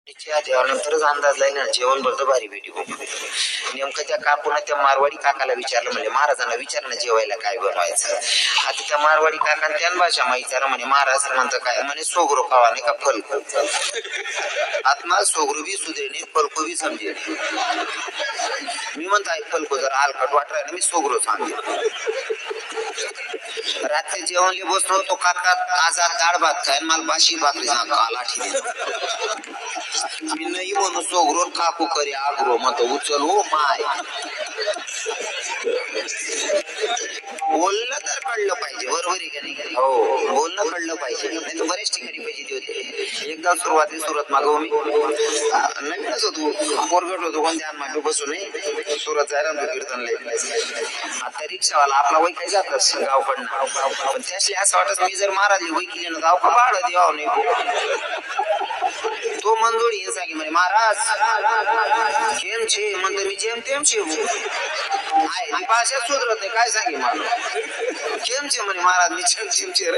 जेवणानंतरच अंदाज लागला ना जेवण भरतं भारी भेटी नेमकं त्या काकूना त्या मारवाडी काकाला विचारलं म्हणजे महाराजांना विचारलं जेवायला काय बनवायचं. आता त्या मारवाडी काका त्या भाषा विचारा म्हणे महाराज म्हणतं काय म्हणे सोगरो खावा नाही का फलको आत्मा सोगरो बी सुधरेने फलको बी समजेल. मी म्हणताय फलको जर हलकट वाटला ना मी सोगरो सांगेल. रात्री जेवणले बसलो तो काका आजार डाळ भात खाय मला बाशी भाकरी लाठी मी नाही म्हणू सोगरो काकू करे आग्रो मग उचल हो माय बोलणं तर कळलं पाहिजे बरोबर आहे का नाही. हो बोलणं कळलं पाहिजे नाही तर बऱ्याच ठिकाणी पाहिजे होते. एकदा सुरत मागव मी नवीनच होतो पोरगट होतो कोणत्या मागे बसून सुरत जायला कीर्तनला. आता रिक्षावाला आपला वय काय जात गावकडनं पण त्याशी असं वाटत मी जर महाराज वय केली ना गाव का भाडं देवा नाही. तो मंजूरी हे सांगे म्हणे महाराज केम छे म्हणतो मी जेम तेम छे भाषा सुधरत नाही काय सांगे मला केम छे म्हणे महाराज मी जेम छे